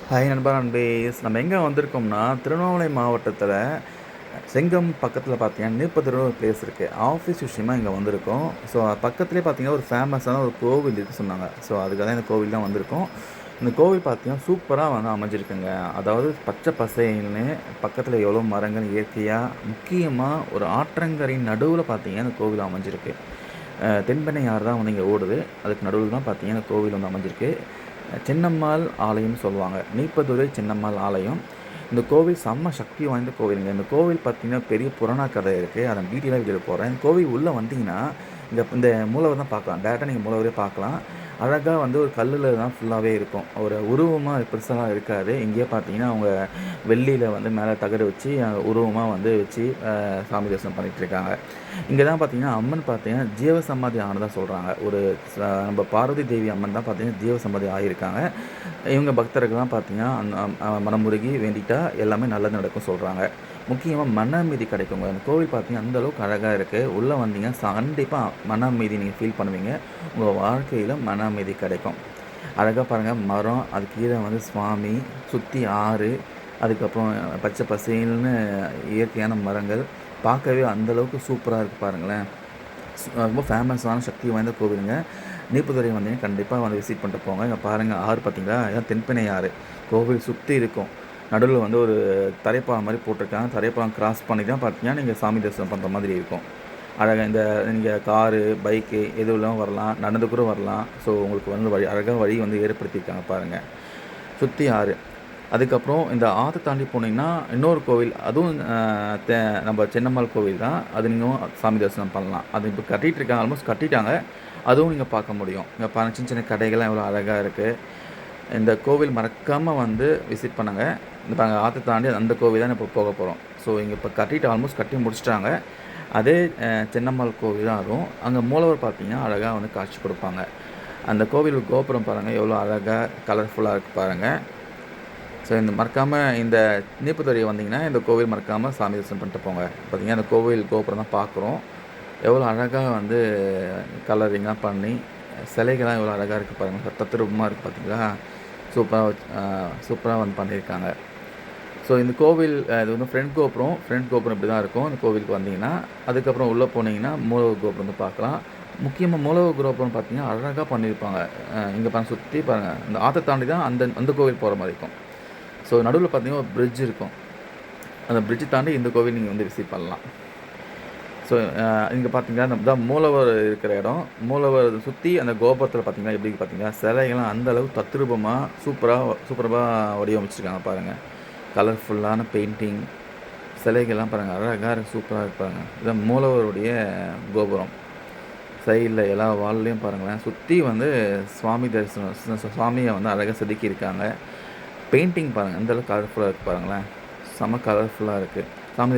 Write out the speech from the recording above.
Hi நண்பா நண்பேஸ். நம்ம எங்கே வந்திருக்கோம்னா, திருவண்ணாமலை மாவட்டத்தில் செங்கம் பக்கத்தில் பார்த்தீங்கன்னா, நீர்ப்பத்தூர்னு ஒரு பிளேஸ் இருக்குது. ஆஃபீஸ் விஷயமா இங்கே வந்திருக்கோம். ஸோ பக்கத்துலேயே பார்த்தீங்கன்னா, ஒரு ஃபேமஸான ஒரு கோவில் இருக்குன்னு சொன்னாங்க. ஸோ அதுக்காக தான் இந்த கோவில் தான் வந்திருக்கோம். இந்த கோவில் பார்த்தீங்கன்னா, சூப்பராக வந்து அமைஞ்சிருக்குங்க. அதாவது பச்சை பசேல்னு பக்கத்தில் எவ்வளோ மரங்கள் இயற்கையாக, முக்கியமாக ஒரு ஆற்றங்கரையின் நடுவில் பார்த்தீங்கன்னா, இந்த கோவில் அமைஞ்சிருக்கு. தென்பெண்ணை ஆறு தான் வந்து இங்கே ஓடுது. அதுக்கு நடுவில் தான் பார்த்தீங்கன்னா, இந்த கோவில் வந்து அமைஞ்சிருக்கு. சின்னம்மாள் ஆலயம்னு சொல்லுவாங்க. நீப்பதுரை சின்னம்மாள் ஆலயம். இந்த கோவில் செம்ம சக்தி வாய்ந்த கோவிலுங்க. இந்த கோவில் பார்த்தீங்கன்னா, பெரிய புராண கதை இருக்குது. அதை டீட்டெயிலாக வீடியோல போடுறேன். இந்த கோவில் உள்ளே வந்தீங்கன்னா, இந்த மூலவர் தான் பார்க்கலாம். டேரெக்டாக நீங்கள் மூலவரே பார்க்கலாம். அழகாக வந்து ஒரு கல்லில் தான் ஃபுல்லாகவே இருக்கும். ஒரு உருவமாக பெருசாலாம் இருக்காது. இங்கேயே பார்த்தீங்கன்னா, அவங்க வெள்ளியில் வந்து மேலே தகடு வச்சு உருவமாக வந்து வச்சு சாமி தரிசனம் பண்ணிகிட்ருக்காங்க. இங்கே தான் பார்த்தீங்கன்னா, அம்மன் பார்த்தீங்கன்னா ஜீவசமாதி ஆனதாக சொல்கிறாங்க. ஒரு நம்ம பார்வதி தேவி அம்மன் தான் பார்த்தீங்கன்னா ஜீவசமாதி ஆகியிருக்காங்க. இவங்க பக்தர்கள்லாம் பார்த்தீங்கன்னா மனமுருகி வேண்டிட்டா எல்லாமே நல்லது நடக்கும் சொல்கிறாங்க. முக்கியமாக மன அமைதி கிடைக்குங்க. அந்த கோவில் பார்த்தீங்கன்னா அந்தளவுக்கு அழகாக இருக்குது. உள்ளே வந்தீங்கன்னா கண்டிப்பாக மன அமைதி நீங்கள் ஃபீல் பண்ணுவீங்க. உங்கள் வாழ்க்கையில் மன அமைதி கிடைக்கும். அழகாக பாருங்கள், மரம், அது கீழே வந்து சுவாமி, சுற்றி ஆறு, அதுக்கப்புறம் பச்சை பசேல்னு இயற்கையான மரங்கள் பார்க்கவே அந்தளவுக்கு சூப்பராக இருக்குது பாருங்களேன். ரொம்ப ஃபேமஸான சக்தி வாய்ந்த கோவிலுங்க. நீர்ப்பதுரை வந்தீங்கன்னா கண்டிப்பாக வந்து விசிட் பண்ணிட்டு போங்க. இங்கே பாருங்கள், ஆறு பார்த்தீங்களா, இதான் தென்பெண்ணை ஆறு. கோவில் சுற்றி இருக்கும். நடுவில் வந்து ஒரு தரைப்பாலம் மாதிரி போட்டிருக்காங்க. தரைப்பாலம் கிராஸ் பண்ணி தான் பார்த்தீங்கன்னா நீங்கள் சாமி தரிசனம் பண்ணுற மாதிரி இருக்கும். அழகாக இந்த நீங்கள் காரு, பைக்கு எதுவெல்லாம் வரலாம், நடந்து கூட வரலாம். ஸோ உங்களுக்கு வந்து அழகாக வழி வந்து ஏற்படுத்தியிருக்காங்க பாருங்கள். சுற்றி ஆறு. அதுக்கப்புறம் இந்த ஆற்றை தாண்டி போனீங்கன்னா இன்னொரு கோவில், அதுவும் நம்ம சின்னம்மாள் கோவில் தான். அது நீங்கள் சாமி தரிசனம் பண்ணலாம். அது இப்போ கட்டிகிட்ருக்காங்க, ஆல்மோஸ்ட் கட்டிட்டாங்க. அதுவும் நீங்கள் பார்க்க முடியும். இங்கே பாருங்கள், சின்ன சின்ன கடைகள்லாம் எவ்வளோ அழகாக இருக்குது. இந்த கோவில் மறக்காமல் வந்து விசிட் பண்ணுங்கள். இந்த பாருங்கள், ஆற்றை தாண்டி அந்த கோவில் தான் இப்போ போக போகிறோம். ஸோ இங்கே இப்போ கட்டிட்டு ஆல்மோஸ்ட் கட்டி முடிச்சிட்டாங்க. அதே சின்னம்மாள் கோவில் தான் அதுவும். அங்கே மூலவர் பார்த்தீங்கன்னா அழகாக வந்து காட்சி கொடுப்பாங்க. அந்த கோவில் கோபுரம் பாருங்கள், எவ்வளோ அழகாக கலர்ஃபுல்லாக இருக்குது பாருங்கள். ஸோ இந்த மறக்காமல் இந்த நீர்ப்பதுரை வந்தீங்கன்னா இந்த கோவில் மறக்காமல் சாமி தரிசனம் பண்ணிட்டு போங்க. பார்த்தீங்கன்னா அந்த கோவில் கோபுரம் தான் பார்க்குறோம். எவ்வளோ அழகாக வந்து கலரிங்காக பண்ணி சிலைகள்லாம் எவ்வளோ அழகாக இருக்குது பாருங்கள். தத்ரூபமாக இருக்குது பார்த்தீங்களா. சூப்பராக வந்து பண்ணியிருக்காங்க. ஸோ இந்த கோவில் இது வந்து ஃப்ரண்ட் கோபுரம் இப்படி தான் இருக்கும். இந்த கோவிலுக்கு வந்தீங்கன்னா அதுக்கப்புறம் உள்ளே போனீங்கன்னா மூலவர் கோபுரம் வந்து பார்க்கலாம். முக்கியமாக மூலவர் கோபுரம் பார்த்தீங்கன்னா அழகாக பண்ணியிருப்பாங்க. இங்கே பாருங்கள், சுற்றி பாருங்கள், இந்த ஆற்றை தாண்டி தான் அந்த கோவில் போகிற மாதிரி இருக்கும். ஸோ நடுவில் பார்த்தீங்கன்னா ஒரு பிரிட்ஜ் இருக்கும். அந்த பிரிட்ஜை தாண்டி இந்த கோவில் நீங்கள் வந்து விசிட் பண்ணலாம். ஸோ இங்கே பார்த்தீங்கன்னா தான் மூலவர் இருக்கிற இடம். மூலவர் சுற்றி அந்த கோபுரத்தில் பார்த்தீங்கன்னா எப்படி பார்த்தீங்கன்னா சிலைகள்லாம் அந்தளவு தத்ரூபமாக சூப்பராக வடிவமைச்சிருக்காங்க பாருங்கள். கலர்ஃபுல்லான பெயிண்டிங், சிலைகள்லாம் பாருங்கள் அழகாக சூப்பராக இருப்பாங்க. இதுதான் மூலவருடைய கோபுரம். சைடில் எல்லா வால்லையும் பாருங்களேன், சுற்றி வந்து சுவாமி தரிசனம், சுவாமியை வந்து அழகாக செதுக்கியிருக்காங்க. பெயிண்டிங் பாருங்கள், அந்தளவுக்கு கலர்ஃபுல்லாக இருக்குது பாருங்களேன். செம்ம கலர்ஃபுல்லாக இருக்குது. சாமி